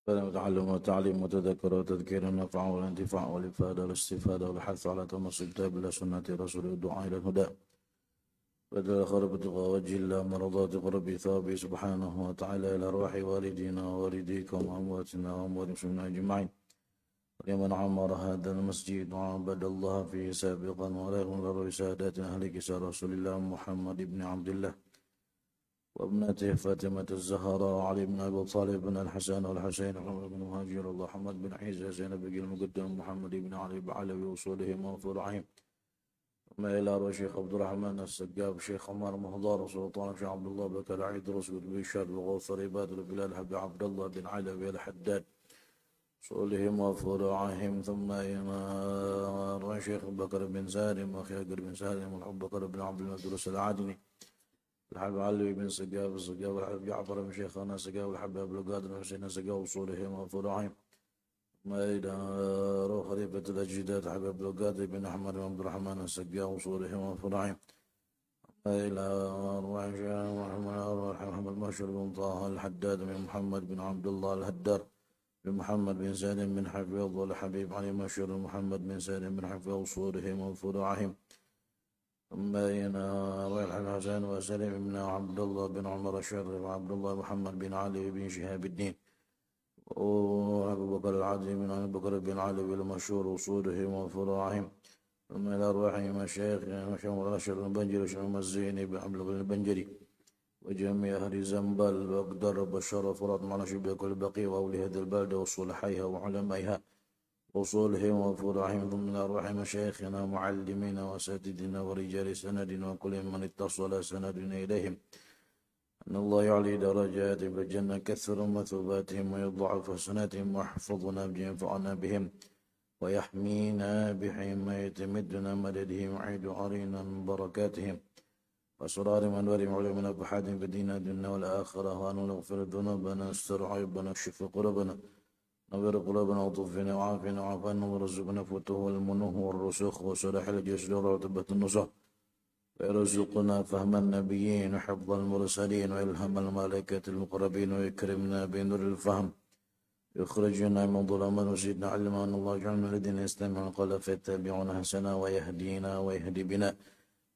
تعلم وتعليم وتذكر وتذكير النفع والانتفاع والإفادة والاستفادة والحث على تمسك كتاب الله سنة رسول الدعاء إلى الهدى بدل خرب تقى وجه الله مرضات ربي ثابي سبحانه وتعالى إلى أرواح والدينا ووالديكم وأمواتنا وأموات المسلمين أجمعين ولمن عمر هذا المسجد وعبد الله فيه سابقا ولهم ذر سادات أهل كسار رسول الله محمد بن عبد الله وابنته فاطمة الزهراء وعلي بن أبي طالب بن الحسن والحسين محمد بن مهاجر الله محمد بن عيسى زينب بن المقدم محمد بن علي بعلوي وصولهم وفرعهم ثم إلى الشيخ عبد الرحمن السقاف الشيخ عمر مهضار سلطان الشيخ عبد الله بكر عيد رسول بشار الغوثر عباد بلال حبي عبد الله بن علوي الحداد صولهم وفرعهم ثم إلى الشيخ بكر بن سالم وأخي بن سالم والحب بكر بن عبد المدرس العادني الحب علي بن سقاف السقاف والحب جعفر بن شيخنا سقاف والحب أبو القادر حسين سقاف وصولهم وفرعهم ما إلى روح خليفة الأجداد حبيب القادر بن أحمد بن عبد الرحمن السقاف وصولهم وفرعهم ما إلى أرواح محمد مشهور بن طه الحداد بن محمد بن عبد الله الهدار بن محمد بن سالم بن حفيظ والحبيب علي مشهور محمد بن سالم بن حفيظ وصولهم وفرعهم ثم إلى روح الحسن وسلم بن عبد الله بن عمر الشرف وعبد الله محمد بن علي بن شهاب الدين وأبو بكر العدي بن أبي بكر بن علي المشهور وصولهم وفروعهم ثم إلى أرواح مشايخ الأشهر البنجري وشمم الزيني بن عبد البنجري وجميع أهل زنبل وأقدر بشر وفرات مع نشيب كل بقي وأولي هذه البلدة وصلحيها وعلمائها وصولهم وفروعهم ثم إلى أرواح مشايخنا معلمين وأساتذتنا ورجال سند وكل من اتصل سندنا إليهم أن الله يعلي درجاتهم في الجنة كثر مثوباتهم ويضعف حسناتهم ويحفظنا بينفعنا بهم ويحمينا بحماية مدنا مددهم وعيد علينا من بركاتهم وأسرار من ورم علمنا بحاد في الدين الدنيا والآخرة وأن نغفر ذنوبنا استر عيوبنا اكشف قلوبنا نور قلوبنا وطفنا وعافنا وعافنا ورزقنا فتوه والمنوه والرسوخ وصلاح الجسد ورتبة النصح ويرزقنا فهم النبيين وحفظ المرسلين وإلهام الملائكة المقربين ويكرمنا بنور الفهم يخرجنا من ظلمات وزدنا علما أن الله يجعلنا الذين يستمعون القول فيتبعون حسنا ويهدينا ويهدي بنا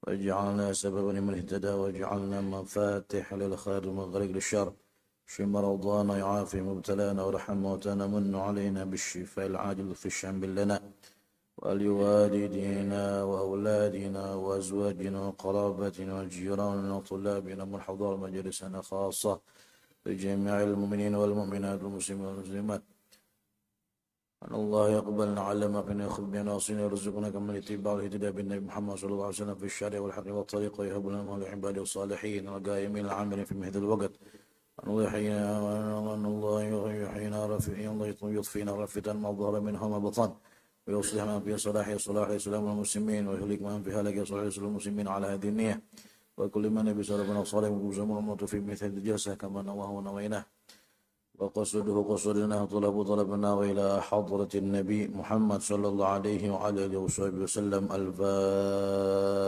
واجعلنا سببا لمن اهتدى واجعلنا مفاتح للخير ومغرق للشر اشف مرضانا يعافي مبتلانا ورحم موتانا من علينا بالشفاء العاجل في الشام لنا ولوالدينا وأولادنا وأزواجنا وقرابتنا وجيراننا وطلابنا من حضور مجلسنا خاصة لجميع المؤمنين والمؤمنات والمسلمين والمسلمات أن الله يقبلنا على ما فينا يأخذ بنا وصينا يرزقنا كما اتباع الهدى بالنبي محمد صلى الله عليه وسلم في الشرع والحق والطريق ويهب لنا من العباد الصالحين والقائمين العاملين في مثل الوقت أن الله يحيينا يطفينا رفتا ما ظهر منها ما بطن ويصلح من في صلاح إسلام المسلمين ويهلك من في هلك صلاح إسلام المسلمين على هذه النية وكل من نبي سلفنا صالح وزمر الموت في مثل الجلسة كما نواه ونويناه وقصده قصدنا طلبنا وإلى حضرة النبي محمد صلى الله عليه وعلى آله وصحبه وسلم الفاتحة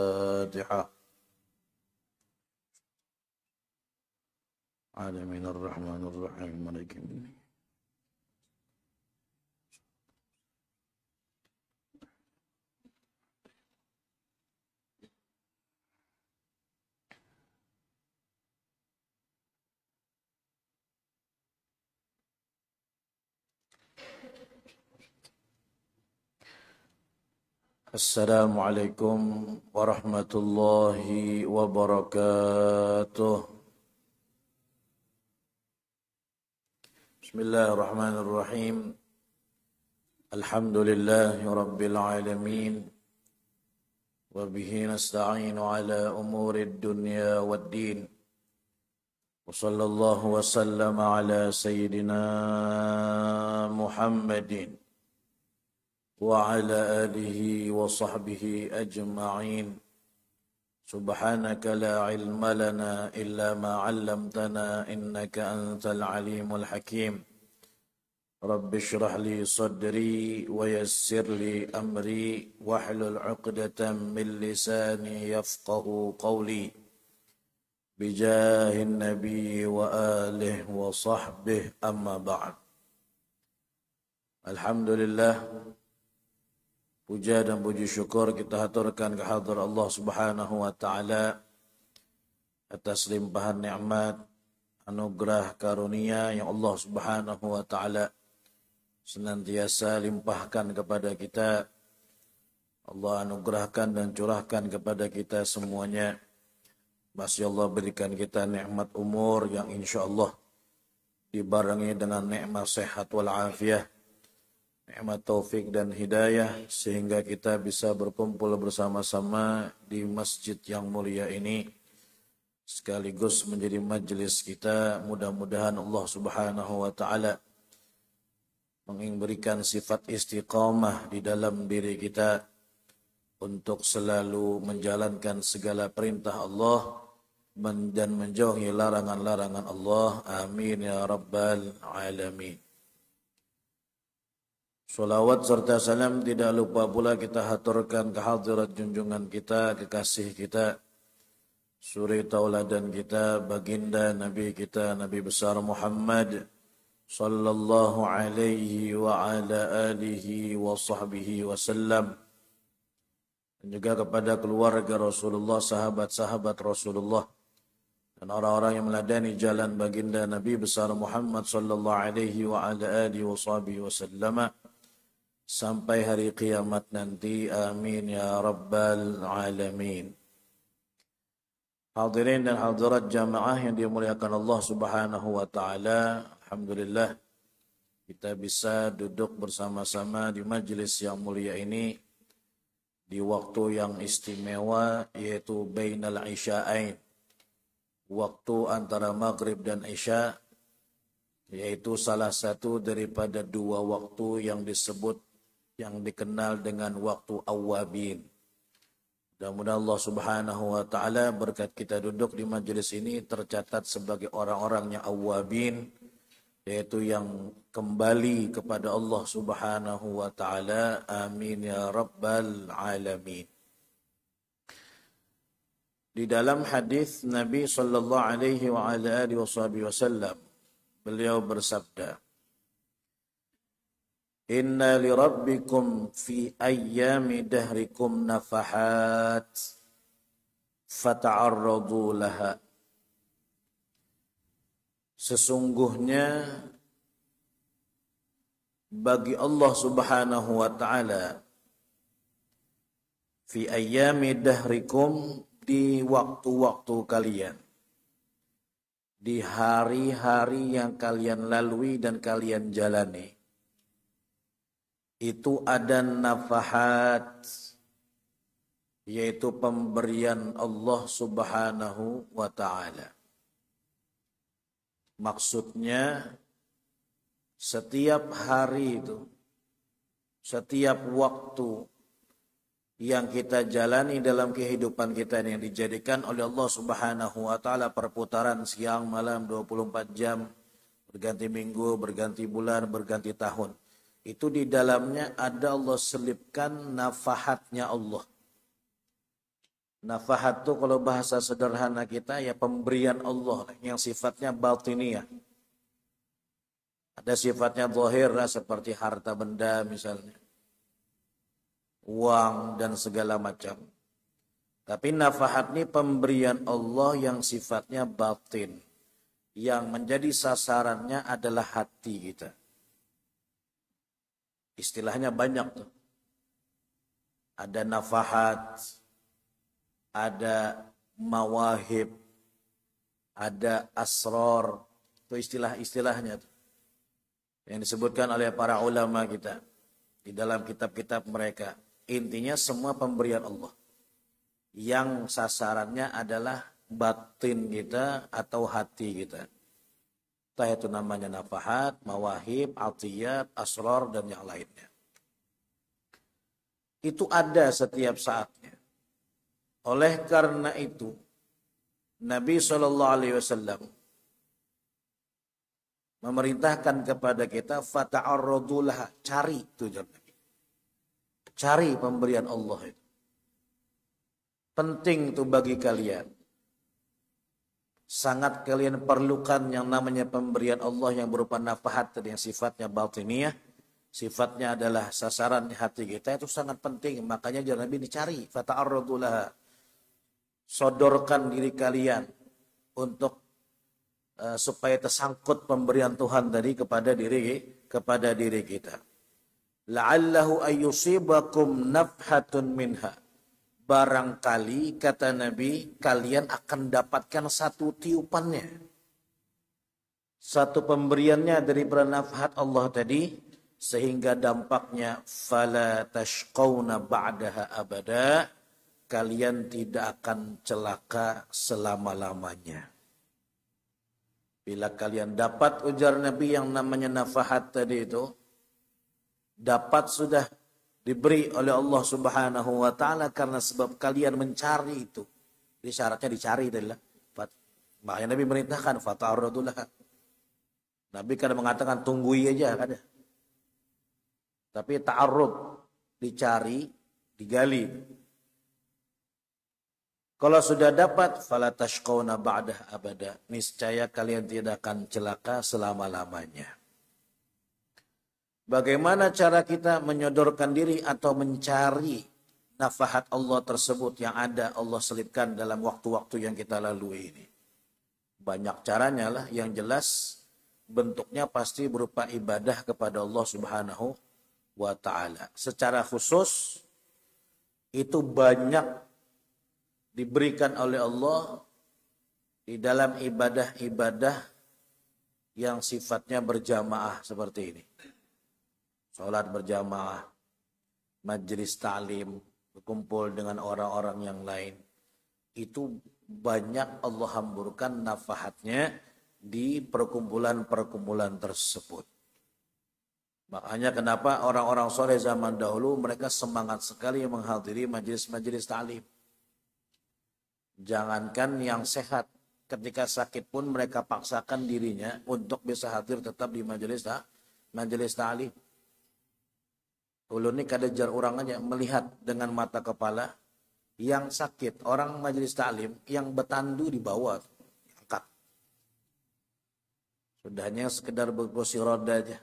عالمين الرحمن الرحيم مالك يوم الدين Assalamualaikum warahmatullahi wabarakatuh. Bismillahirrahmanirrahim. Alhamdulillahi rabbil alamin. Wa bihi nasta'inu ala umuri dunya waddin. Wa sallallahu wa sallama ala sayyidina Muhammadin وعلى آله وصحبه أجمعين سبحانك لا علم لنا إلا ما علمتنا إنك أنت العليم الحكيم رب اشرح لي صدري ويسر لي أمري واحلل عقدة من لساني يفقه قولي بجاه النبي وآله وصحبه أما بعد Alhamdulillah, puja dan puji syukur kita haturkan kehadrat Allah Subhanahu wa taala atas limpahan nikmat, anugerah karunia yang Allah Subhanahu wa taala senantiasa limpahkan kepada kita. Allah anugerahkan dan curahkan kepada kita semuanya. Masih Allah berikan kita nikmat umur yang insya-Allah dibarengi dengan nikmat sehat wal afiyah, nikmat taufik dan hidayah, sehingga kita bisa berkumpul bersama-sama di masjid yang mulia ini, sekaligus menjadi majelis kita. Mudah-mudahan Allah Subhanahu wa taala memberikan sifat istiqamah di dalam diri kita untuk selalu menjalankan segala perintah Allah dan menjauhi larangan-larangan Allah. Amin ya rabbal alamin. Salawat serta salam tidak lupa pula kita haturkan kehadirat junjungan kita, kekasih kita, suri tauladan kita, baginda Nabi kita, Nabi besar Muhammad sallallahu alaihi wa ala alihi wa sahbihi wasallam, dan juga kepada keluarga Rasulullah, sahabat-sahabat Rasulullah, dan orang-orang yang meladani jalan baginda Nabi besar Muhammad sallallahu alaihi wa ala alihi wa sahbihi wasallam sampai hari kiamat nanti. Amin ya rabbal alamin. Hadirin dan hadirat jamaah yang dimuliakan Allah Subhanahu wa taala, alhamdulillah kita bisa duduk bersama-sama di majelis yang mulia ini di waktu yang istimewa, yaitu bainal isya'ain, waktu antara maghrib dan isya, yaitu salah satu daripada dua waktu yang disebut, yang dikenal dengan waktu awwabin. Mudah-mudahan Allah Subhanahu wa taala berkat kita duduk di majelis ini tercatat sebagai orang-orang yang awwabin, yaitu yang kembali kepada Allah Subhanahu wa taala. Amin ya rabbal alamin. Di dalam hadis Nabi sallallahu alaihi wa ala alihi wasallam, beliau bersabda, Inna li rabbikum fi ayyami dahrikum nafahat fata'arradu laha. Sesungguhnya bagi Allah Subhanahu wa taala fi ayyami dahrikum, di waktu-waktu kalian, di hari-hari yang kalian lalui dan kalian jalani, itu ada nafahat, yaitu pemberian Allah Subhanahu wa ta'ala. Maksudnya setiap hari itu, setiap waktu yang kita jalani dalam kehidupan kita yang dijadikan oleh Allah Subhanahu wa ta'ala perputaran siang malam 24 jam, berganti minggu, berganti bulan, berganti tahun. Itu di dalamnya ada Allah selipkan nafahatnya Allah. Nafahat itu kalau bahasa sederhana kita ya pemberian Allah yang sifatnya batiniyah. Ada sifatnya zahir seperti harta benda misalnya, uang dan segala macam. Tapi nafahat ini pemberian Allah yang sifatnya batin, yang menjadi sasarannya adalah hati kita. Istilahnya banyak tuh. Ada nafahat, ada mawahib, ada asrar. Itu istilah-istilahnya tuh, yang disebutkan oleh para ulama kita di dalam kitab-kitab mereka. Intinya semua pemberian Allah yang sasarannya adalah batin kita atau hati kita. Entah itu namanya nafahat, mawahib, atiyat, asrar, dan yang lainnya. Itu ada setiap saatnya. Oleh karena itu, Nabi SAW memerintahkan kepada kita, fata'arradu laha, cari tujuan Nabi. Cari pemberian Allah itu. Penting itu bagi kalian. Sangat kalian perlukan yang namanya pemberian Allah yang berupa nafahat yang sifatnya batiniyah, sifatnya adalah sasaran hati kita, itu sangat penting. Makanya jangan Nabi dicari. Fata'arradu laha. Sodorkan diri kalian untuk supaya tersangkut pemberian Tuhan tadi kepada diri kita. La'allahu ayyusibakum nafhatun minha. Barangkali, kata Nabi, kalian akan dapatkan satu tiupannya. Satu pemberiannya dari nafhat Allah tadi, sehingga dampaknya fala tashqawna ba'daha abada, kalian tidak akan celaka selama-lamanya. Bila kalian dapat, ujar Nabi, yang namanya nafahat tadi itu, dapat sudah diberi oleh Allah Subhanahu wa taala karena sebab kalian mencari itu. Jadi syaratnya dicari adalah. Makanya Nabi merintahkan fata'arradulah. Nabi kan mengatakan tunggui aja kan. Tapi ta'arrud, dicari, digali. Kalau sudah dapat, fala tashqawna ba'dah abada. Niscaya kalian tidak akan celaka selama-lamanya. Bagaimana cara kita menyodorkan diri atau mencari nafahat Allah tersebut yang ada Allah selipkan dalam waktu-waktu yang kita lalui ini? Banyak caranya lah, yang jelas bentuknya pasti berupa ibadah kepada Allah Subhanahu wa ta'ala. Secara khusus itu banyak diberikan oleh Allah di dalam ibadah-ibadah yang sifatnya berjamaah seperti ini. Salat berjamaah, majelis ta'lim, berkumpul dengan orang-orang yang lain. Itu banyak Allah hamburkan nafahatnya di perkumpulan-perkumpulan tersebut. Makanya kenapa orang-orang soleh zaman dahulu mereka semangat sekali menghadiri majelis-majelis ta'lim. Jangankan yang sehat, ketika sakit pun mereka paksakan dirinya untuk bisa hadir tetap di majelis ta'lim. Ulun ini kada jar orang aja melihat dengan mata kepala yang sakit, orang majelis ta'lim yang betandu di bawah, angkat. Sudahnya sekedar berkursi roda aja,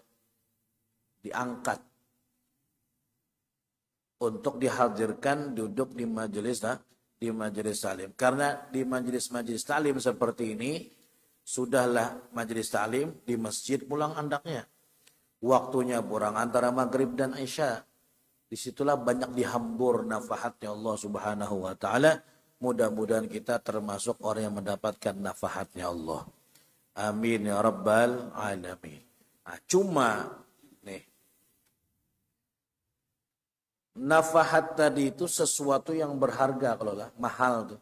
diangkat. Untuk dihadirkan duduk di majelis ta'lim. Karena di majelis ta'lim seperti ini, sudahlah majelis ta'lim di masjid pulang andaknya. Waktunya kurang antara maghrib dan isya. Disitulah banyak dihambur nafahatnya Allah Subhanahu wa ta'ala. Mudah-mudahan kita termasuk orang yang mendapatkan nafahatnya Allah. Amin ya rabbal alamin. Nah, cuma nih, nafahat tadi itu sesuatu yang berharga, kalau lah mahal tuh.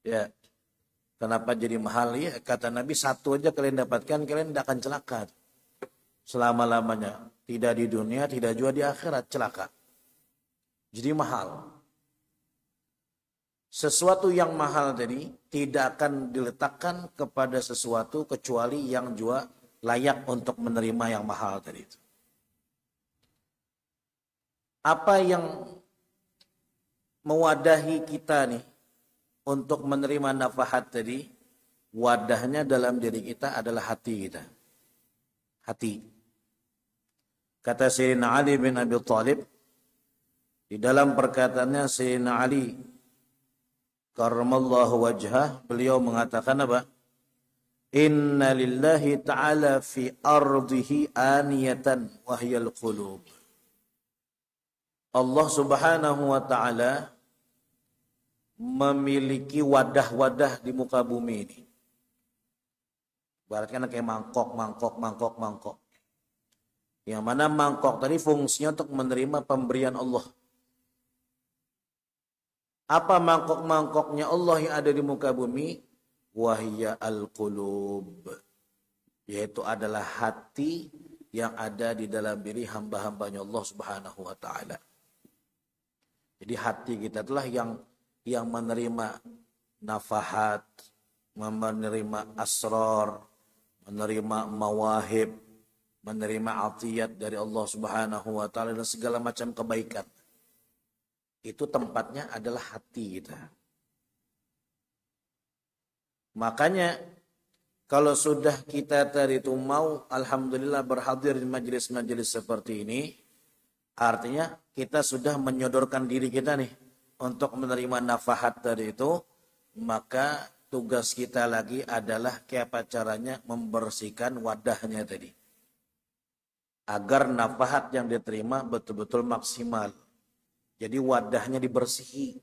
Ya. Kenapa jadi mahal? Ya, kata Nabi, satu aja kalian dapatkan, kalian tidak akan celaka selama-lamanya. Tidak di dunia, tidak juga di akhirat, celaka. Jadi mahal. Sesuatu yang mahal tadi tidak akan diletakkan kepada sesuatu kecuali yang juga layak untuk menerima yang mahal tadi itu. Apa yang mewadahi kita nih untuk menerima nafahat tadi? Wadahnya dalam diri kita adalah hati kita. Hati. Kata Sayyidina Ali bin Abi Thalib, di dalam perkataannya Sayyidina Ali karramallahu wajhah, beliau mengatakan apa? Inna lillahi ta'ala fi ardihi aniyatan wahyal qulub. Allah Subhanahu wa ta'ala memiliki wadah-wadah di muka bumi ini. Ibaratkan kayak mangkok. Yang mana mangkok tadi fungsinya untuk menerima pemberian Allah. Apa mangkok-mangkoknya Allah yang ada di muka bumi? Wahya al-qulub. Yaitu adalah hati yang ada di dalam diri hamba-hambanya Allah Subhanahu wa ta'ala. Jadi hati kita itulah yang menerima nafahat, menerima asrar, menerima mawahib, menerima atiyat dari Allah Subhanahu wa ta'ala dan segala macam kebaikan. Itu tempatnya adalah hati kita. Makanya Kalau sudah kita tadi itu mau, alhamdulillah berhadir di majelis-majelis seperti ini, artinya kita sudah menyodorkan diri kita nih untuk menerima nafahat tadi itu, maka tugas kita lagi adalah apa caranya membersihkan wadahnya tadi. Agar nafahat yang diterima betul-betul maksimal. Jadi wadahnya dibersihi.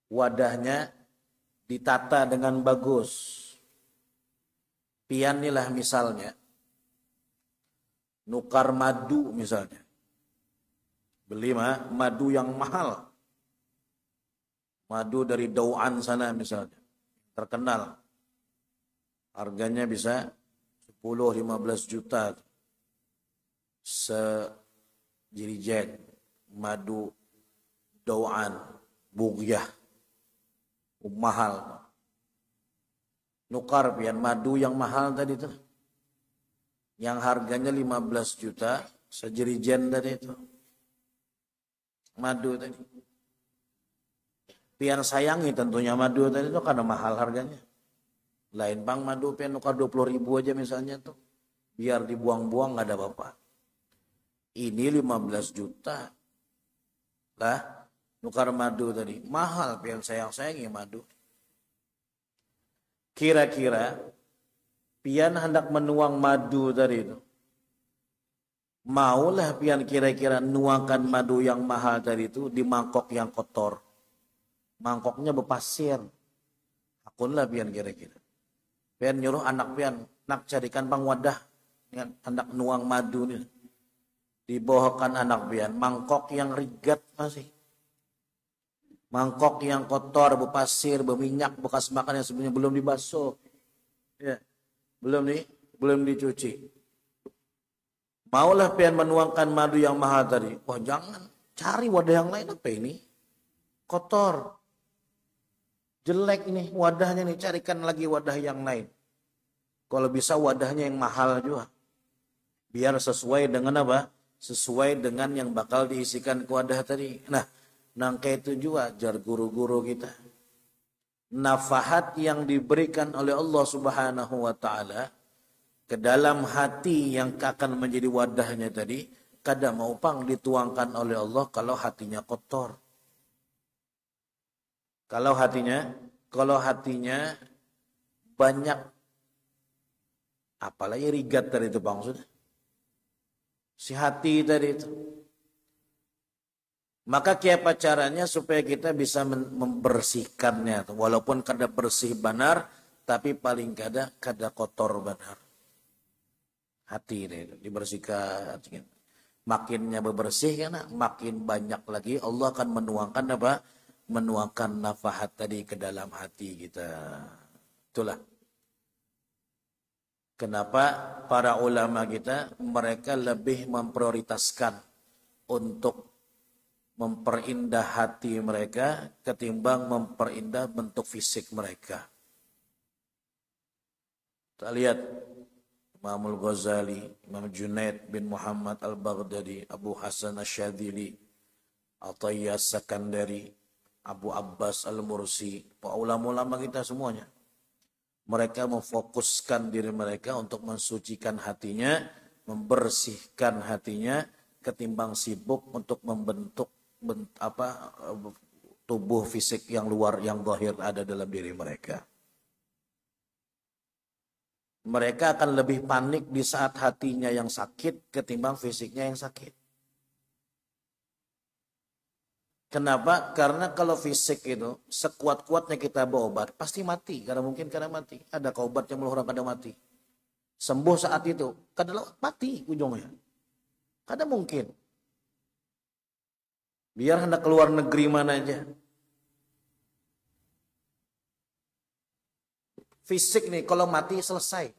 Wadahnya ditata dengan bagus. Pian inilah misalnya. Nukar madu misalnya. Beli madu yang mahal. Madu dari Dauan sana misalnya. Terkenal. Harganya bisa 10-15 juta. Sejirijen. Madu Dauan. Bugyah. Mahal. Nukar pian madu yang mahal tadi itu. Yang harganya 15 juta. Sejirijen tadi itu. Madu tadi. Pian sayangi tentunya madu tadi itu karena mahal harganya. Lain bang madu pian nukar 20 ribu aja misalnya tuh. Biar dibuang-buang gak ada apa-apa. Ini 15 juta. Lah, nukar madu tadi. Mahal pian sayangi madu. Kira-kira pian hendak menuang madu tadi itu. Maulah pian kira-kira nuangkan madu yang mahal tadi itu di mangkok yang kotor. Mangkoknya berpasir. Akunlah pian kira-kira. Pian nyuruh anak pian, nak carikan bang wadah. Hendak nuang madu nih. Dibawakan anak pian, mangkok yang rigat masih. Mangkok yang kotor, berpasir, berminyak, bekas makan yang sebenarnya belum dibasuh. Ya. Belum dicuci. Maulah pian menuangkan madu yang mahal tadi. Wah jangan, cari wadah yang lain. Apa ini? Kotor. Jelek ini wadahnya nih, carikan lagi wadah yang lain. Kalau bisa wadahnya yang mahal juga. Biar sesuai dengan apa? Sesuai dengan yang bakal diisikan ke wadah tadi. Nah, nangka itu juga ajar guru-guru kita. Nafahat yang diberikan oleh Allah Subhanahu wa taala ke dalam hati yang akan menjadi wadahnya tadi, kadang mau pang dituangkan oleh Allah kalau hatinya kotor. Kalau hatinya banyak apalagi rigat tadi itu bang sudah. Si hati tadi itu. Maka apa caranya supaya kita bisa membersihkannya. Walaupun kada bersih benar, tapi paling kada kotor benar. Hati ini dibersihkan. Makinnya bebersih karena makin banyak lagi Allah akan menuangkan apa? Menuangkan nafahat tadi ke dalam hati kita. Itulah. Kenapa para ulama kita mereka lebih memprioritaskan untuk memperindah hati mereka ketimbang memperindah bentuk fisik mereka. Kita lihat Imam Al-Ghazali, Imam Junaid bin Muhammad Al-Baghdadi, Abu Hasan Asy-Syadzili, Athayyah Sakandari, Abu Abbas Al-Mursi, para ulama-ulama kita semuanya. Mereka memfokuskan diri mereka untuk mensucikan hatinya, membersihkan hatinya, ketimbang sibuk untuk membentuk tubuh fisik yang luar, yang zahir ada dalam diri mereka. Mereka akan lebih panik di saat hatinya yang sakit ketimbang fisiknya yang sakit. Kenapa? Karena kalau fisik itu sekuat-kuatnya kita bawa obat pasti mati. Karena mungkin karena mati. Ada obat yang meluruh orang kada mati. Sembuh saat itu, kada mati ujungnya. Kada mungkin. Biar hendak keluar negeri mana aja. Fisik nih kalau mati selesai.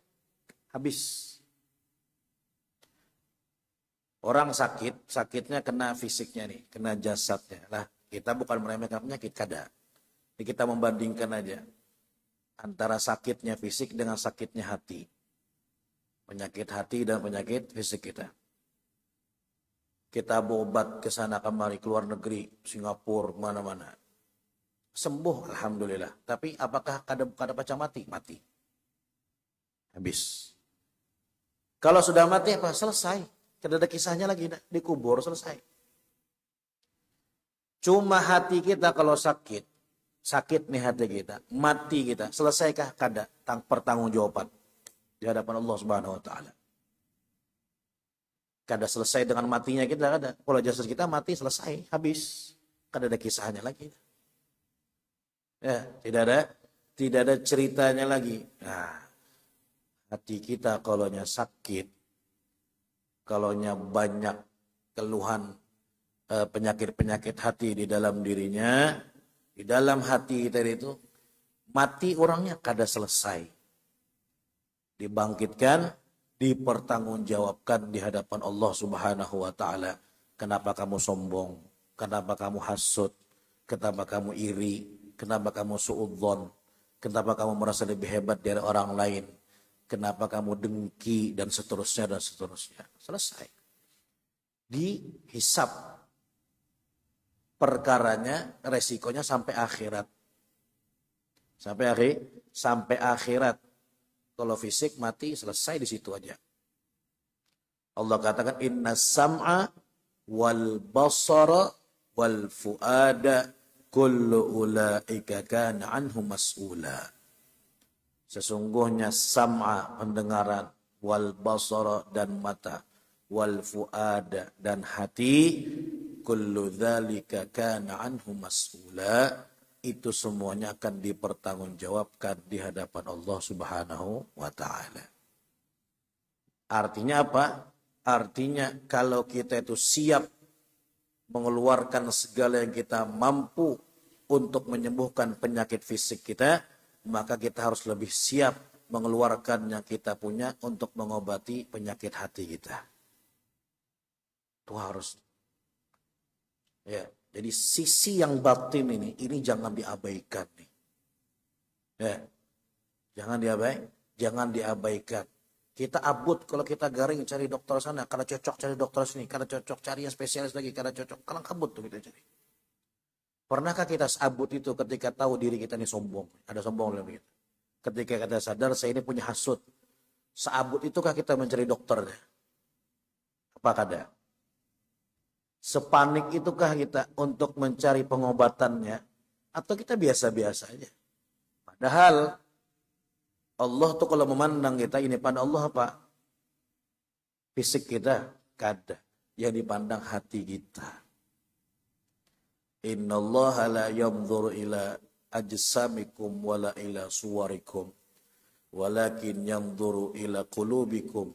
Habis. Orang sakit, sakitnya kena fisiknya nih, kena jasadnya. Lah, kita bukan meremehkan penyakit, kada. Jadi kita membandingkan aja antara sakitnya fisik dengan sakitnya hati. Penyakit hati dan penyakit fisik kita. Kita berobat ke sana kemari, keluar negeri, Singapura, mana-mana. Sembuh, alhamdulillah. Tapi apakah kada baca mati? Mati. Habis. Kalau sudah mati apa? Selesai. Tidak ada kisahnya lagi, dikubur, selesai. Cuma hati kita kalau sakit nih hati kita, mati kita, selesaikah kada pertanggungjawaban di hadapan Allah Subhanahu wa taala? Kada selesai dengan matinya kita, kada. Kalau jasad kita mati selesai, habis. Kada ada kisahnya lagi. Ya, tidak ada ceritanya lagi. Nah, hati kita kalaunya sakit, kalaunya banyak keluhan penyakit-penyakit hati di dalam dirinya, di dalam hati kita itu mati orangnya kada selesai. Dibangkitkan, dipertanggungjawabkan di hadapan Allah Subhanahu wa taala. Kenapa kamu sombong? Kenapa kamu hasud? Kenapa kamu iri? Kenapa kamu suudzon? Kenapa kamu merasa lebih hebat dari orang lain? Kenapa kamu dengki dan seterusnya dan seterusnya. Selesai. Dihisap perkaranya, resikonya sampai akhirat. Sampai akhirat. Kalau fisik mati selesai di situ aja. Allah katakan inna sam'a wal basara wal fuada kullu ulaika kana anhu mas'ula. Sesungguhnya sam'a pendengaran, wal basara dan mata, wal fuada dan hati, kullu dzalika kana anhu mas'ula, itu semuanya akan dipertanggungjawabkan di hadapan Allah Subhanahu wa taala. Artinya apa? Artinya kalau kita itu siap mengeluarkan segala yang kita mampu untuk menyembuhkan penyakit fisik kita, maka kita harus lebih siap mengeluarkan yang kita punya untuk mengobati penyakit hati kita. Itu harus. Ya, jadi sisi yang batin ini jangan diabaikan nih. Ya, jangan diabaikan. Kita abut kalau kita garing cari dokter sana, karena cocok cari dokter sini, karena cocok cari yang spesialis lagi, karena cocok, kalau kabut tuh kita cari. Pernahkah kita abut itu ketika tahu diri kita ini sombong? Ada sombong dalam kita. Ketika kita sadar saya ini punya hasut. Seabut itukah kita mencari dokternya? Apakah ada? Sepanik itukah kita untuk mencari pengobatannya? Atau kita biasa-biasa aja? Padahal Allah tuh kalau memandang kita ini pada Allah apa? Fisik kita kada. Yang dipandang hati kita. Innallaha la yanzuru ila ajsamikum wala ila suwarikum walakin yanzuru ila qulubikum.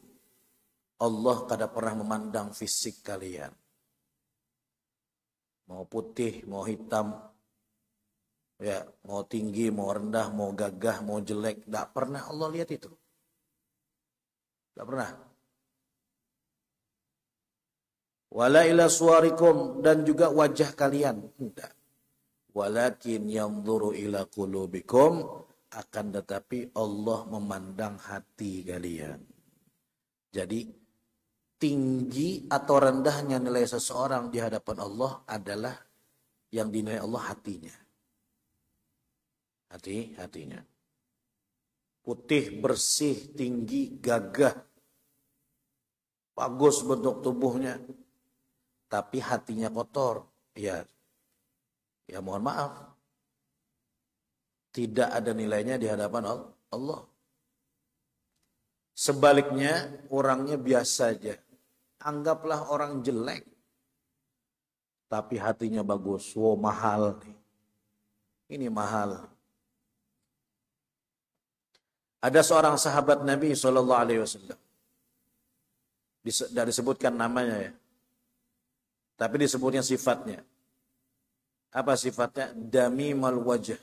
Allah kada pernah memandang fisik kalian. Mau putih, mau hitam, ya, mau tinggi, mau rendah, mau gagah, mau jelek, tidak pernah Allah lihat itu. Tidak pernah. Wala ila suwarikum, dan juga wajah kalian. Tidak. Walakin yanzuru ila qulubikum, akan tetapi Allah memandang hati kalian. Jadi tinggi atau rendahnya nilai seseorang di hadapan Allah adalah yang dinilai Allah hatinya. Hatinya. Putih, bersih, tinggi, gagah. Bagus bentuk tubuhnya. Tapi hatinya kotor. Ya mohon maaf. Tidak ada nilainya di hadapan Allah. Sebaliknya orangnya biasa aja. Anggaplah orang jelek. Tapi hatinya bagus. Wow, mahal nih. Ini mahal. Ada seorang sahabat Nabi SAW. Tidak disebutkan namanya ya. Tapi disebutnya sifatnya. Apa sifatnya? Damimal wajah.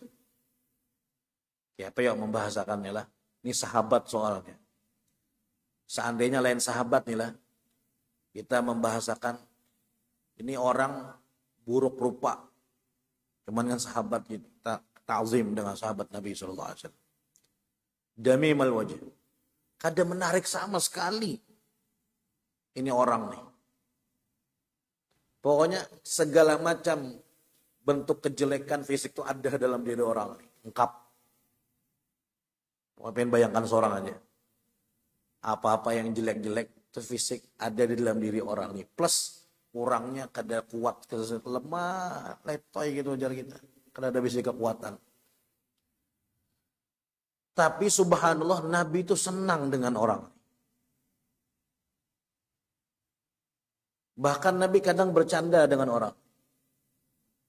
Ya, apa yang membahasakannya lah. Ini sahabat soalnya. Seandainya lain sahabat nih lah. Kita membahasakan. Ini orang buruk rupa. Cuman kan sahabat kita ta'zim dengan sahabat Nabi SAW. Damimal wajah. Kada menarik sama sekali. Ini orang nih. Pokoknya segala macam bentuk kejelekan fisik itu ada dalam diri orang nih. Lengkap. Pokoknya pengen bayangkan seorang aja. Apa-apa yang jelek-jelek itu fisik ada di dalam diri orang ini. Plus kurangnya kadar kuat, lemah, letoy gitu ajar kita. Karena ada bisi kekuatan. Tapi subhanallah Nabi itu senang dengan orang. Bahkan Nabi kadang bercanda dengan orang.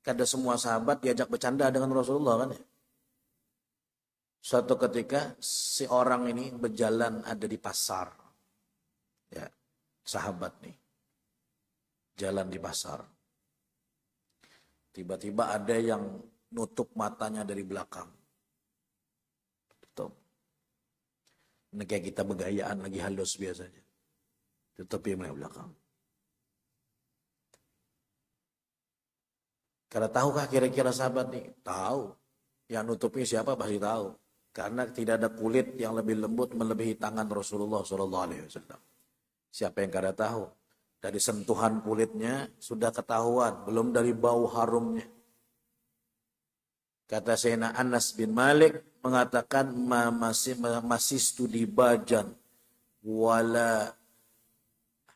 Kadang semua sahabat diajak bercanda dengan Rasulullah kan ya. Suatu ketika si orang ini berjalan ada di pasar. Ya, sahabat nih. Jalan di pasar. Tiba-tiba ada yang nutup matanya dari belakang. Tutup. Ini kayak kita begayaan lagi halus biasanya. Tutupin dari belakang. Karena tahukah kira-kira sahabat nih? Tahu. Yang nutupnya siapa pasti tahu. Karena tidak ada kulit yang lebih lembut melebihi tangan Rasulullah SAW. Siapa yang kada tahu? Dari sentuhan kulitnya sudah ketahuan. Belum dari bau harumnya. Kata Sayyidina Anas bin Malik mengatakan masih studi bajan wala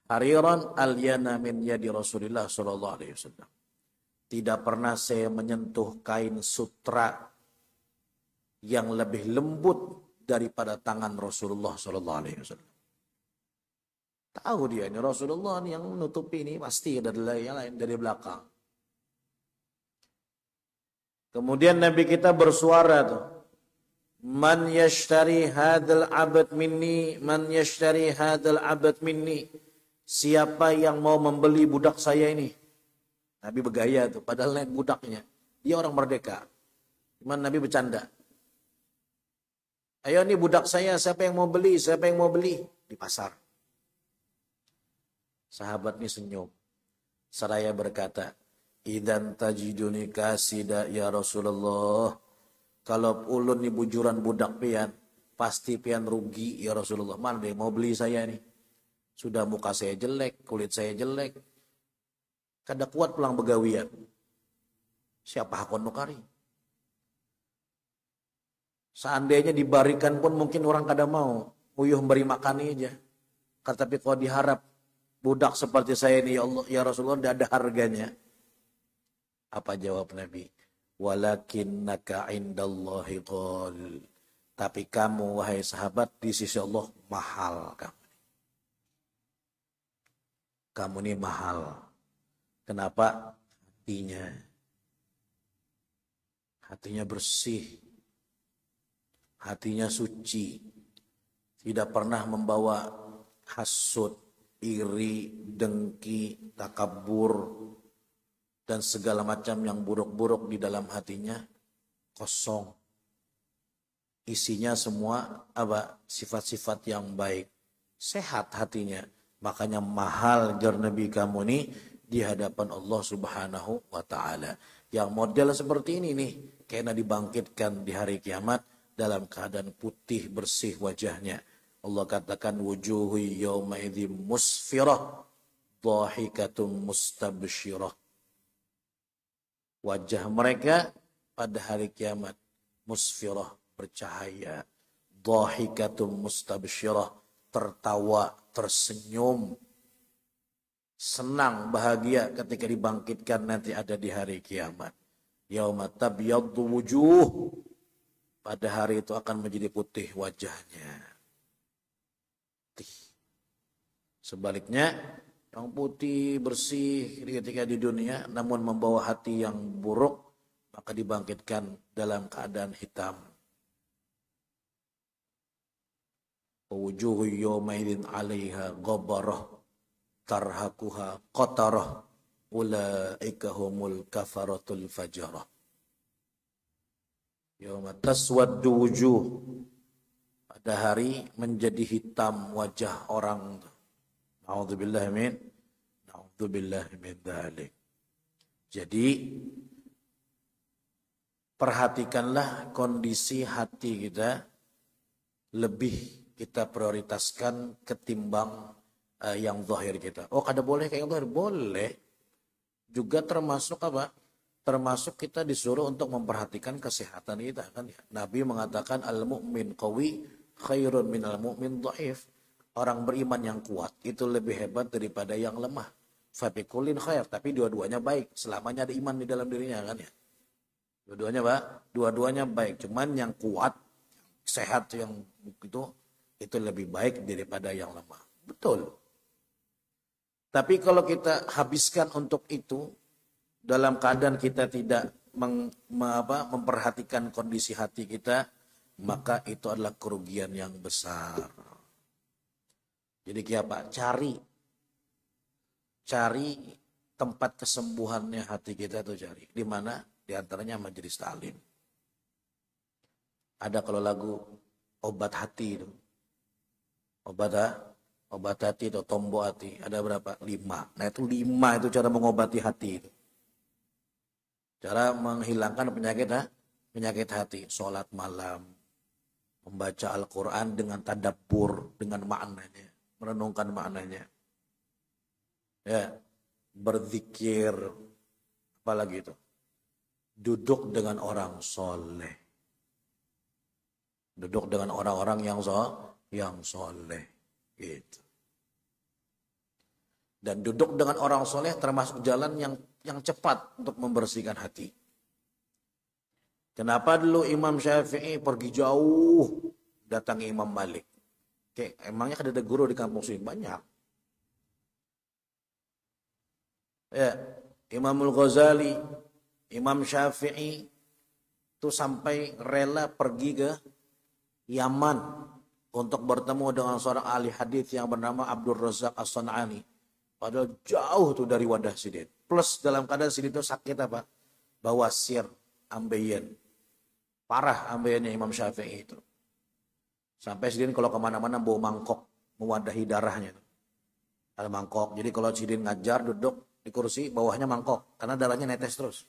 hariran al-yana min yadi Rasulullah SAW. Tidak pernah saya menyentuh kain sutra yang lebih lembut daripada tangan Rasulullah SAW. Tahu dia ini Rasulullah yang menutupi ini pasti ada yang lain dari belakang. Kemudian Nabi kita bersuara tuh. Man yashtari hadzal abad minni, man yashtari hadzal abad minni. Siapa yang mau membeli budak saya ini? Nabi bergaya tuh, padahal lain budaknya. Dia orang merdeka. Cuman Nabi bercanda. Ayo nih budak saya, siapa yang mau beli? Siapa yang mau beli? Di pasar. Sahabat ini senyum. Seraya berkata, Idan tajiduni kasida ya Rasulullah. Kalau ulun nih bujuran budak pian, pasti pian rugi ya Rasulullah. Mana dia mau beli saya nih? Sudah muka saya jelek, kulit saya jelek. Kada kuat pulang begawian. Siapa hakon nukari? Seandainya dibarikan pun mungkin orang kada mau. Uyuh beri makan aja. Tapi kalau diharap budak seperti saya ini ya Allah, ya Rasulullah tidak ada harganya. Apa jawab Nabi? Walakinnaka indallahi qal. Tapi kamu wahai sahabat di sisi Allah mahal kamu. Kamu ini mahal. Kenapa? Hatinya bersih, hatinya suci, tidak pernah membawa hasut, iri, dengki, takabur, dan segala macam yang buruk-buruk di dalam hatinya kosong. Isinya semua apa? Sifat-sifat yang baik, sehat hatinya. Makanya mahal jar Nabi kamu nih di hadapan Allah Subhanahu wa Ta'ala. Yang model seperti ini nih, kena dibangkitkan di hari kiamat dalam keadaan putih bersih wajahnya. Allah katakan wujuhu yawma idzim musfirah dhahikatum mustabsyirah. Wajah mereka pada hari kiamat musfirah bercahaya, dhahikatum mustabsyirah tertawa, tersenyum, senang, bahagia ketika dibangkitkan nanti ada di hari kiamat. Yauma tabyaddu wujuh. Pada hari itu akan menjadi putih wajahnya. Putih. Sebaliknya, yang putih, bersih ketika di dunia, namun membawa hati yang buruk, maka dibangkitkan dalam keadaan hitam. Wujuhu yawmaidin 'alaiha ghabarah tarhaquha qatarah ulaika humul kafaratul fajarah. Yauma taswaddu wujuh. Pada hari menjadi hitam wajah orang. Na'udzubillah min dzalik. Jadi perhatikanlah kondisi hati kita, lebih kita prioritaskan ketimbang yang zahir kita. Oh, kada boleh kayak yang zahir? Boleh. Juga termasuk apa? Termasuk kita disuruh untuk memperhatikan kesehatan kita kan ya. Nabi mengatakan al-mu'min qawi khairun minal mu'min dhaif. Orang beriman yang kuat itu lebih hebat daripada yang lemah. Fabikulin khair, tapi dua-duanya baik. Selamanya ada iman di dalam dirinya kan ya. Dua-duanya Pak, dua-duanya baik. Cuman yang kuat, sehat yang itu lebih baik daripada yang lemah. Betul. Tapi kalau kita habiskan untuk itu dalam keadaan kita tidak memperhatikan kondisi hati kita, maka itu adalah kerugian yang besar. Jadi kayak apa? Cari tempat kesembuhannya hati kita tuh cari. Di mana? Di antaranya majelis taklim. Ada kalau lagu obat hati itu. Obat hati atau tombo hati. Ada berapa? 5. Nah itu 5 itu cara mengobati hati itu. Cara menghilangkan penyakit hati. Sholat malam. Membaca Al-Quran dengan tadabbur. Dengan maknanya. Merenungkan maknanya. Ya. Berzikir. Apalagi itu. Duduk dengan orang soleh. Duduk dengan orang-orang yang soleh. Gitu. Dan duduk dengan orang soleh termasuk jalan yang cepat untuk membersihkan hati. Kenapa dulu Imam Syafi'i pergi jauh datangi Imam Malik? Emangnya ada guru di kampung sini? Banyak. Ya, Imamul Ghazali, Imam Syafi'i itu sampai rela pergi ke Yaman untuk bertemu dengan seorang ahli hadis yang bernama Abdul Razak As-San'ani. Padahal jauh tuh dari wadah sidin. Plus dalam keadaan sidin itu sakit apa? Bawasir, ambeien. Parah ambeiennya Imam Syafi'i itu. Sampai sidin kalau kemana-mana bawa mangkok mewadahi darahnya. Ada mangkok. Jadi kalau sidin ngajar duduk di kursi bawahnya mangkok. Karena darahnya netes terus.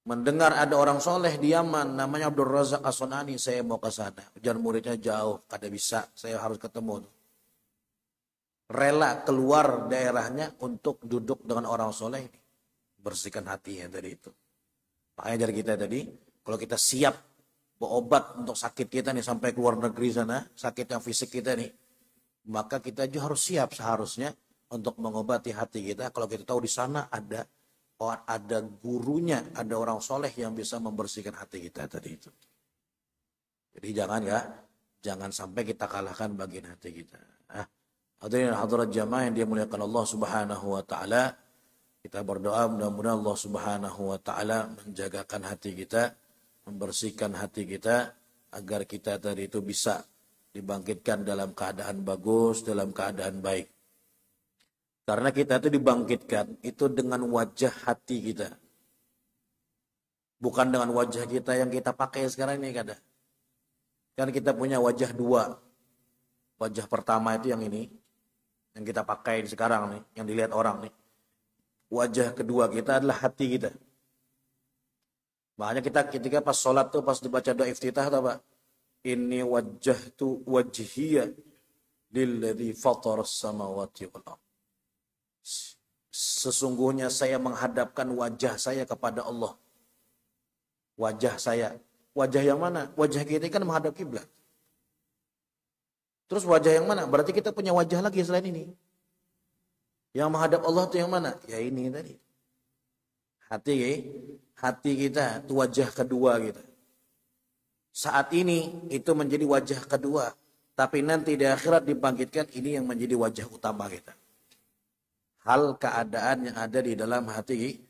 Mendengar ada orang soleh di Yaman namanya Abdul Razak As-San'ani, saya mau ke sana. Ujar muridnya jauh, kada bisa, saya harus ketemu. Rela keluar daerahnya untuk duduk dengan orang soleh ini. Bersihkan hatinya dari itu. Makanya dari kita tadi, kalau kita siap berobat untuk sakit kita nih sampai keluar negeri sana, sakit yang fisik kita nih, maka kita juga harus siap seharusnya untuk mengobati hati kita. Kalau kita tahu di sana ada gurunya, ada orang soleh yang bisa membersihkan hati kita tadi itu. Jadi jangan sampai kita kalahkan bagian hati kita. Hadirin hadirat jamaah yang dimuliakan Allah Subhanahu wa taala, kita berdoa mudah-mudahan Allah Subhanahu wa taala menjagakan hati kita, membersihkan hati kita agar kita tadi itu bisa dibangkitkan dalam keadaan bagus, dalam keadaan baik. Karena kita itu dibangkitkan itu dengan wajah hati kita. Bukan dengan wajah kita yang kita pakai sekarang ini kada. Kan kita punya wajah dua. Wajah pertama itu yang ini. Yang kita pakai sekarang nih. Yang dilihat orang nih. Wajah kedua kita adalah hati kita. Makanya kita ketika pas sholat tuh pas dibaca doa iftitah atau apa? Inni wajjahtu wajhiya lilladzi fataras samawati wal ardh. Sesungguhnya saya menghadapkan wajah saya kepada Allah. Wajah saya. Wajah yang mana? Wajah kita kan menghadap kiblat. Terus wajah yang mana? Berarti kita punya wajah lagi selain ini. Yang menghadap Allah itu yang mana? Ya ini tadi. Hati kita itu wajah kedua kita. Saat ini itu menjadi wajah kedua. Tapi nanti di akhirat dibangkitkan ini yang menjadi wajah utama kita. Hal keadaan yang ada di dalam hati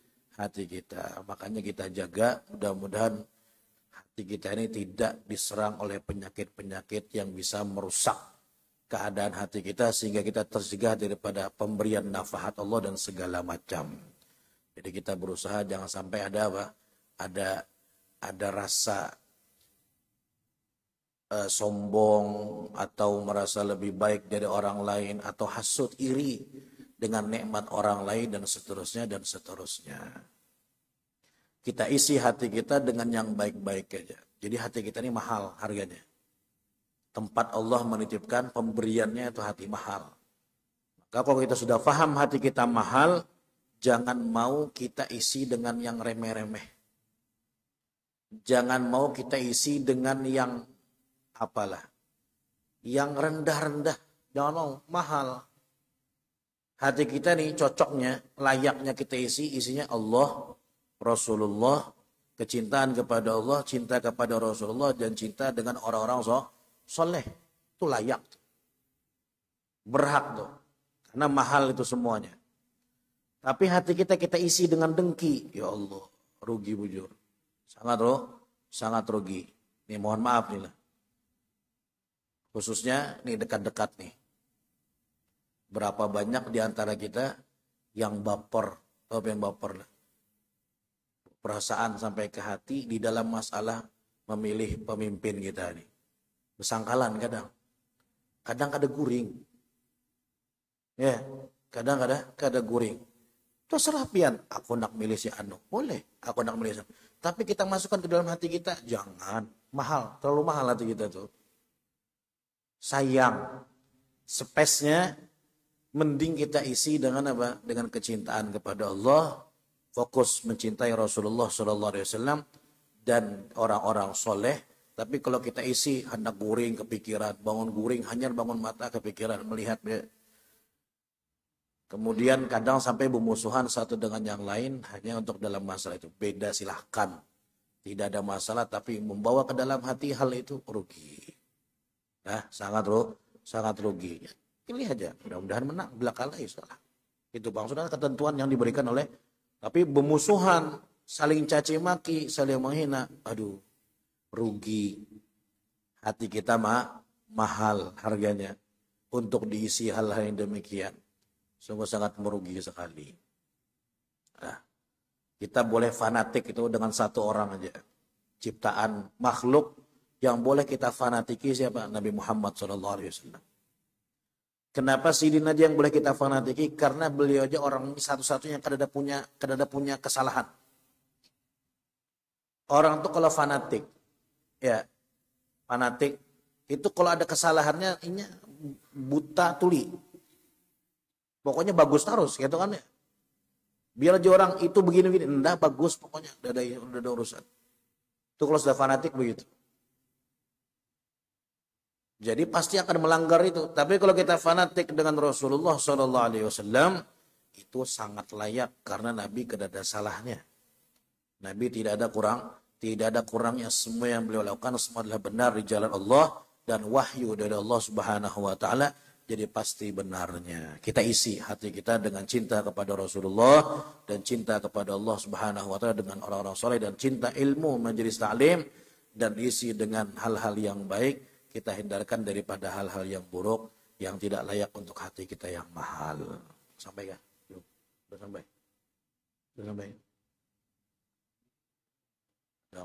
kita. Makanya kita jaga mudah-mudahan hati kita ini tidak diserang oleh penyakit-penyakit yang bisa merusak keadaan hati kita sehingga kita tercegah daripada pemberian nafas Allah dan segala macam. Jadi kita berusaha jangan sampai ada apa? Ada rasa sombong atau merasa lebih baik dari orang lain atau hasut iri dengan nikmat orang lain dan seterusnya. Kita isi hati kita dengan yang baik-baik aja. Jadi hati kita ini mahal harganya. Tempat Allah menitipkan pemberiannya itu hati mahal. Maka kalau kita sudah paham hati kita mahal, jangan mau kita isi dengan yang remeh-remeh. Jangan mau kita isi dengan yang apalah. yang rendah-rendah. Jangan mau mahal. Hati kita nih cocoknya, layaknya kita isinya Allah, Rasulullah, kecintaan kepada Allah, cinta kepada Rasulullah, dan cinta dengan orang-orang soleh. Itu layak. Berhak tuh. Karena mahal itu semuanya. Tapi hati kita isi dengan dengki. Ya Allah, rugi bujur. Sangat rugi. Nih mohon maaf nih lah. Khususnya nih dekat-dekat nih. Berapa banyak di antara kita yang baper. Tahu apa yang baper lah? Perasaan sampai ke hati di dalam masalah memilih pemimpin kita nih. Besangkalan kadang. Kadang ada guring. Ya, kadang ada guring. Terserah pian, aku nak milih si Anu. Boleh, aku nak milih si Anu. Tapi kita masukkan ke dalam hati kita, jangan. Mahal, terlalu mahal hati kita tuh. Sayang. Space-nya mending kita isi dengan apa? Dengan kecintaan kepada Allah, fokus mencintai Rasulullah SAW dan orang-orang soleh. Tapi kalau kita isi hendak guring kepikiran, bangun guring hanya bangun mata kepikiran melihat. Kemudian kadang sampai bermusuhan satu dengan yang lain hanya untuk dalam masalah itu. Beda silahkan, tidak ada masalah. Tapi membawa ke dalam hati hal itu rugi. Nah, sangat rugi. Pilih aja, mudah-mudahan menang, bila kalah ya salah. Itu maksudnya ketentuan yang diberikan oleh, tapi bermusuhan, saling caci maki, saling menghina, aduh, rugi. Hati kita mahal harganya untuk diisi hal-hal yang demikian. Sungguh sangat merugi sekali. Nah, kita boleh fanatik itu dengan satu orang aja. Ciptaan makhluk yang boleh kita fanatiki siapa? Nabi Muhammad SAW. Kenapa Sidin aja yang boleh kita fanatiki? Karena beliau aja orang satu-satunya yang kadada punya kesalahan. Orang tuh kalau fanatik, ya fanatik itu kalau ada kesalahannya ini buta tuli. Pokoknya bagus terus, gitu kan ya. Biar aja orang itu begini-begini, enggak bagus pokoknya, udah ada urusan. Itu kalau sudah fanatik begitu. Jadi pasti akan melanggar itu. Tapi kalau kita fanatik dengan Rasulullah SAW, itu sangat layak karena Nabi tidak ada salahnya. Nabi tidak ada kurangnya. Semua yang beliau lakukan semua adalah benar di jalan Allah dan wahyu dari Allah Subhanahu wa taala. Jadi pasti benarnya. Kita isi hati kita dengan cinta kepada Rasulullah dan cinta kepada Allah Subhanahu wa taala dengan orang-orang soleh dan cinta ilmu majelis ta'lim dan diisi dengan hal-hal yang baik. Kita hindarkan daripada hal-hal yang buruk yang tidak layak untuk hati kita yang mahal. Sampai kan? Sudah sampai. 2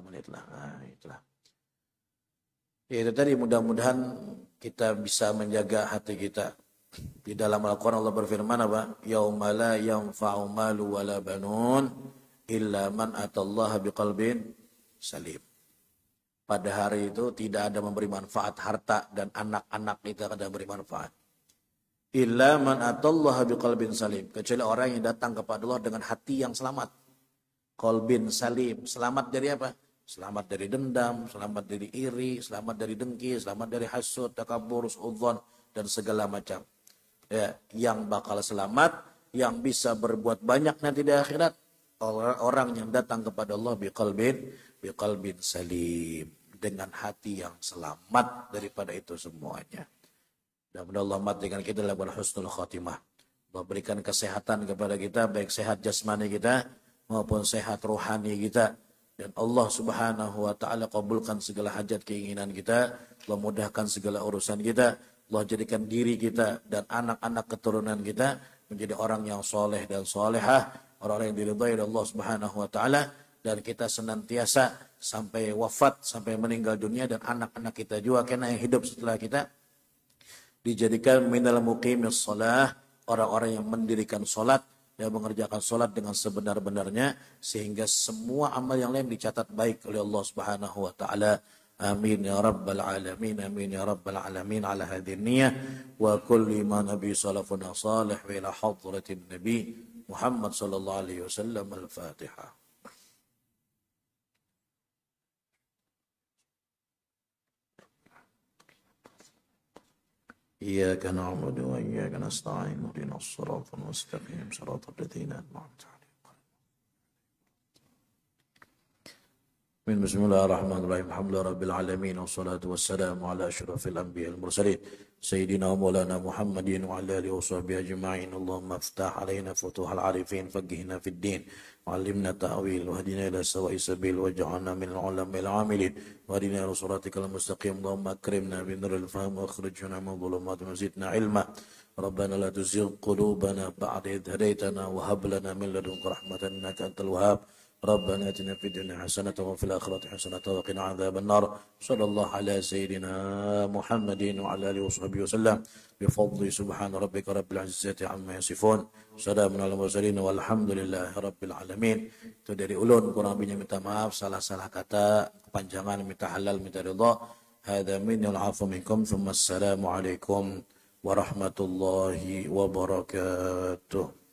menit lah. Nah, itulah. Ya, itu tadi mudah-mudahan kita bisa menjaga hati kita. Di dalam Al-Quran Allah berfirman apa? Yauma la yanfa'u malu wala banun illa man atallaha biqalbin salim. Pada hari itu tidak ada memberi manfaat harta dan anak-anak tidak ada memberi manfaat. Illa man atallaha biqalbin salim. Kecuali orang yang datang kepada Allah dengan hati yang selamat. Qalbin salim. Selamat dari apa? Selamat dari dendam, selamat dari iri, selamat dari dengki, selamat dari hasud, takabur, suudzon, dan segala macam. Ya, yang bakal selamat, yang bisa berbuat banyak nanti di akhirat, orang yang datang kepada Allah biqalbin salim, dengan hati yang selamat daripada itu semuanya. Dan Allah matikan kita dalam husnul khatimah. Allah berikan kesehatan kepada kita, baik sehat jasmani kita maupun sehat rohani kita. Dan Allah Subhanahu wa taala kabulkan segala hajat keinginan kita, Allah mudahkan segala urusan kita, Allah jadikan diri kita dan anak-anak keturunan kita menjadi orang yang soleh dan solehah, orang-orang yang diridhai oleh Allah Subhanahu wa taala, dan kita senantiasa sampai wafat, sampai meninggal dunia, dan anak-anak kita juga kena yang hidup setelah kita dijadikan minal muqimis shalah, orang-orang yang mendirikan salat dan mengerjakan salat dengan sebenar-benarnya sehingga semua amal yang lain dicatat baik oleh Allah Subhanahu wa taala. Amin ya rabbal alamin, amin ya rabbal alamin. Ala hadhihi niyyah wa kulli ma nabi salafuna salih wa ila hadratin nabi Muhammad sallallahu alaihi wasallam. Al-Fatihah. إياك نعبد وإياك نستعين اهدنا الصراط المستقيم صراط الذين أنعمت عليهم. من بسم الله الرحمن الرحيم الحمد لله رب العالمين والصلاة والسلام على أشرف الأنبياء المرسلين سيدنا ومولانا محمد وعلى آله وصحبه أجمعين. اللهم افتح علينا فتوح العارفين فقهنا في الدين وعلمنا التأويل واهدنا إلى سواء السبيل واجعلنا من العلماء العاملين واهدنا إلى صراطك المستقيم. اللهم أكرمنا بنور الفهم واخرجنا من ظلمات وزدنا علما. ربنا لا تزغ قلوبنا بعد إذ هديتنا وهب لنا من لدنك رحمة إنك أنت الوهاب. ربنا اتنا في الدنيا حسنة وفي الآخرة حسنة وقنا عذاب النار. صلى الله على سيدنا محمد وعلى آله وصحبه وسلم بفضل سبحان ربك رب العزة عما يصفون. Salam ala mursalin walhamdulillahi rabbil alamin. Itu dari ulun, kurang lebihnya minta maaf, salah-salah kata, kepanjangan, minta halal, minta ridha. Hadza minni wal afu minkum. Assalamu alaikum warahmatullahi wabarakatuh.